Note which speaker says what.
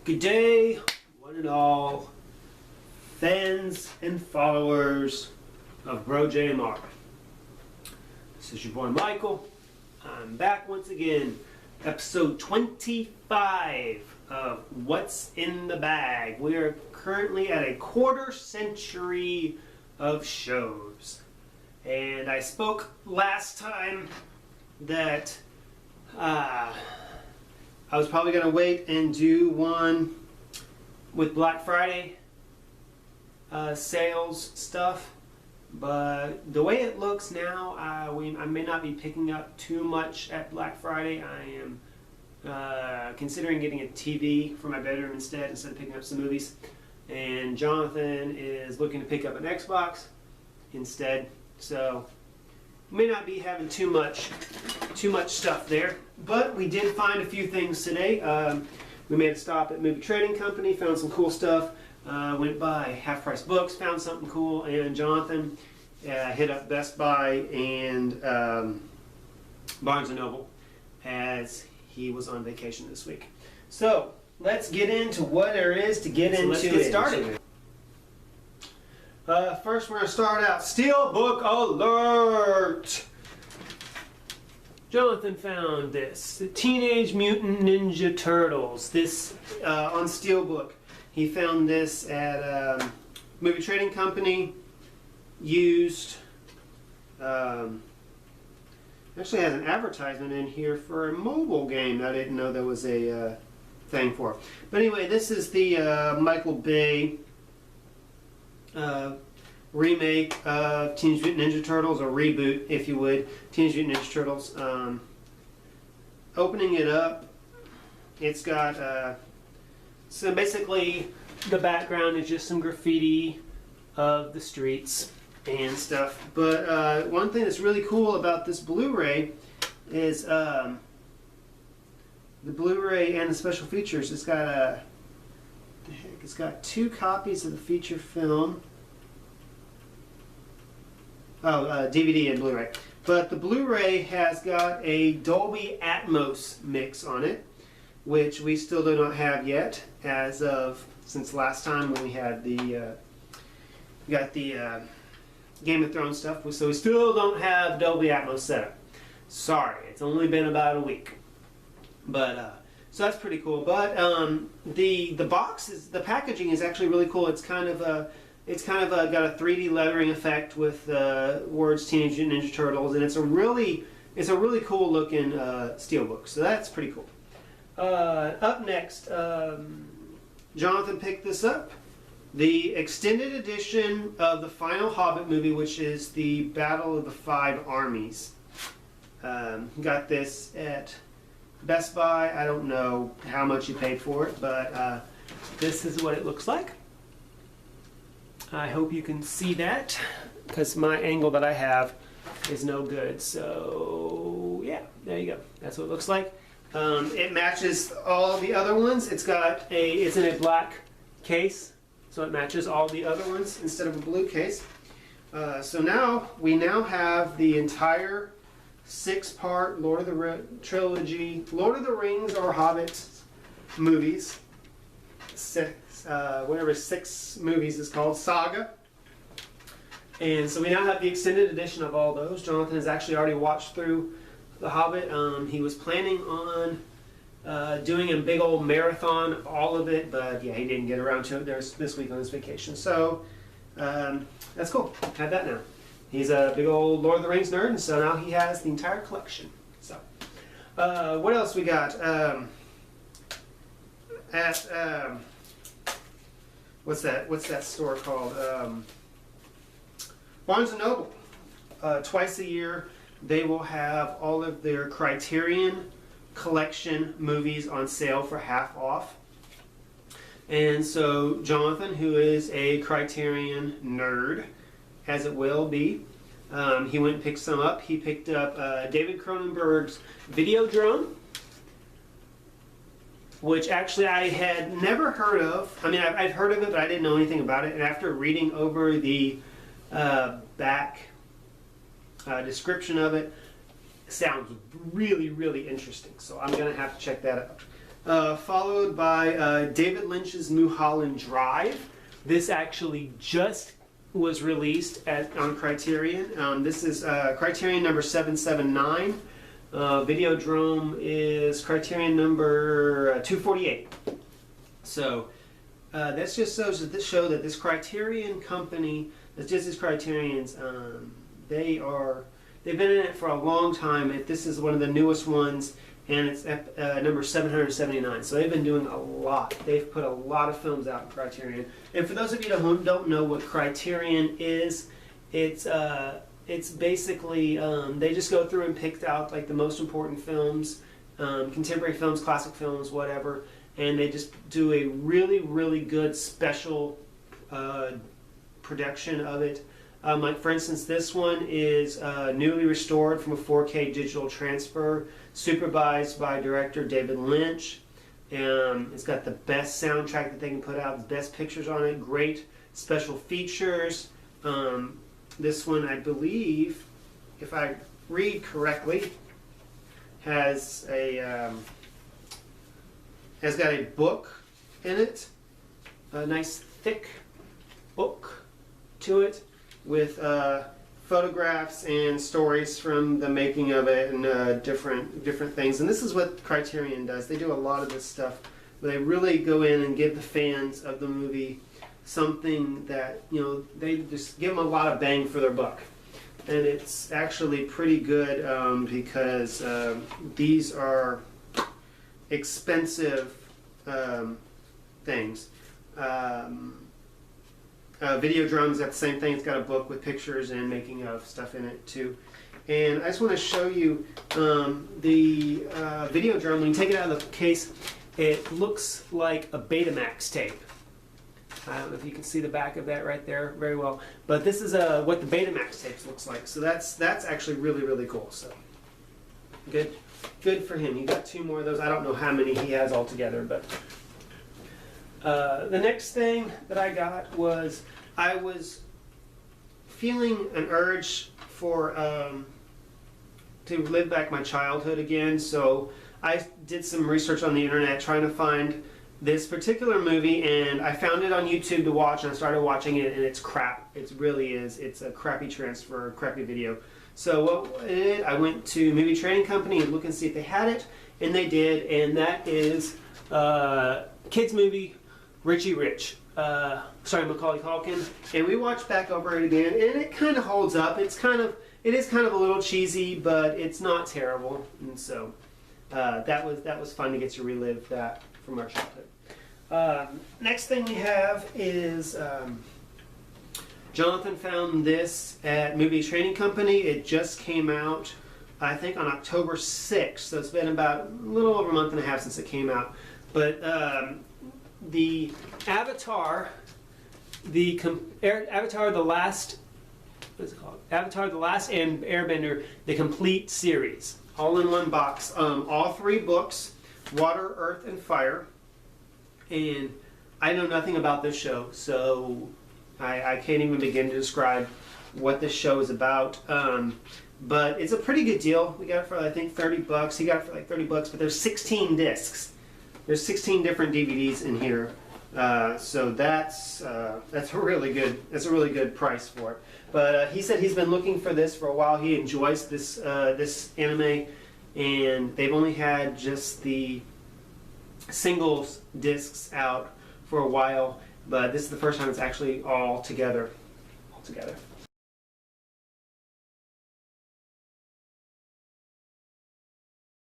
Speaker 1: Good day, one and all, fans and followers of Bro JMR. This is your boy Michael. I'm back once again, episode 25 of What's in the Bag. We are currently at a quarter century of shows. And I spoke last time that I was probably going to wait and do one with Black Friday sales stuff, but the way it looks now, I may not be picking up too much at Black Friday. I am considering getting a TV for my bedroom instead of picking up some movies, and Jonathan is looking to pick up an Xbox instead, so may not be having too much stuff there. But we did find a few things today. We made a stop at Movie Trading Company, found some cool stuff. Went by Half Price Books, found something cool, and Jonathan hit up Best Buy and Barnes & Noble as he was on vacation this week. So let's get into what there is to get into. Let's get started. First, we're going to start out Steelbook Alert! Jonathan found this, the Teenage Mutant Ninja Turtles, this on Steelbook. He found this at Movie Trading Company, used. Actually has an advertisement in here for a mobile game that I didn't know there was a thing for. But anyway, this is the Michael Bay remake of Teenage Mutant Ninja Turtles, or reboot, if you would, Teenage Mutant Ninja Turtles. Opening it up, it's got so basically the background is just some graffiti of the streets and stuff. But one thing that's really cool about this Blu-ray is the Blu-ray and the special features. It's got it's got 2 copies of the feature film. DVD and Blu-ray. But the Blu-ray has got a Dolby Atmos mix on it, which we still do not have yet, as of since last time when we had the Game of Thrones stuff. So we still don't have Dolby Atmos set up. Sorry, it's only been about a week. But so that's pretty cool. But the box the packaging is actually really cool. It's kind of got a 3D lettering effect with words Teenage Mutant Ninja Turtles, and it's a really cool looking steelbook. So that's pretty cool. Up next, Jonathan picked this up, the extended edition of the final Hobbit movie, which is the Battle of the Five Armies. Got this at Best Buy. I don't know how much you paid for it, but this is what it looks like. I hope you can see that, because my angle that I have is no good. So yeah, there you go. That's what it looks like. It matches all the other ones. It's in a black case, so it matches all the other ones instead of a blue case. So now we have the entire 6-part Lord of the trilogy, Lord of the Rings or Hobbits movies. Whatever 6 movies is called, saga. And so we now have the extended edition of all those. Jonathan has actually already watched through The Hobbit. He was planning on doing a big old marathon of all of it, but yeah, he didn't get around to it this week on his vacation. So that's cool. Have that now. He's a big old Lord of the Rings nerd, and so now he has the entire collection. So what else we got? What's that store called? Barnes & Noble. Twice a year they will have all of their Criterion collection movies on sale for half off. And so Jonathan, who is a Criterion nerd, as it will be, he went and picked some up. He picked up David Cronenberg's Videodrome, which actually I had never heard of. I mean, I've heard of it, but I didn't know anything about it. And after reading over the back description of it, sounds really, really interesting. So I'm going to have to check that followed by David Lynch's Mulholland Drive. This actually just was released on Criterion. This is Criterion number 779. Videodrome is Criterion number 248. So that just shows that this Criterion company, that's just as Criterion's, they've been in it for a long time. This is one of the newest ones, and it's number 779. So they've been doing a lot. They've put a lot of films out in Criterion. And for those of you who don't know what Criterion is, it's basically they just go through and picked out like the most important films, contemporary films, classic films, whatever, and they just do a really, really good special production of it. Like for instance, this one is newly restored from a 4K digital transfer, supervised by director David Lynch. It's got the best soundtrack that they can put out, the best pictures on it, great special features. This one, I believe, if I read correctly, has got a book in it, a nice thick book to it, with photographs and stories from the making of it, and different things. And this is what Criterion does. They do a lot of this stuff where they really go in and give the fans of the movie something that, you know, they just give them a lot of bang for their buck. And it's actually pretty good because these are expensive things. Videodrome's got the same thing. It's got a book with pictures and making of stuff in it too. And I just want to show you the Videodrome. When you take it out of the case, it looks like a Betamax tape. I don't know if you can see the back of that right there very well, but this is what the Betamax tapes looks like. So that's actually really, really cool. So good for him. He got 2 more of those. I don't know how many he has altogether, but the next thing that I got was, I was feeling an urge for to live back my childhood again. So I did some research on the internet trying to find this particular movie, and I found it on YouTube to watch, and I started watching it, and it's crap. It really is. It's a crappy transfer, crappy video. So what I did, I went to Movie Trading Company and look and see if they had it, and they did, and that is kids movie Richie Rich. Macaulay Culkin, and we watched back over it again, and it kind of holds up. It is kind of a little cheesy, but it's not terrible, and so that was fun to get to relive that from our childhood. Next thing we have is Jonathan found this at Movie Trading Company. It just came out, I think, on October 6th, so it's been about a little over a month and a half since it came out. But the Avatar, Avatar the Last, what's it called? Avatar the Last Airbender, the complete series, all in one box. All 3 books, Water, Earth, and Fire. And I know nothing about this show, so I can't even begin to describe what this show is about. But it's a pretty good deal. We got it for, I think, $30. He got it for like $30, but there's 16 discs. There's 16 different DVDs in here. So that's a really good price for it. But he said he's been looking for this for a while. He enjoys this anime, and they've only had just the singles discs out for a while, but this is the first time it's actually all together.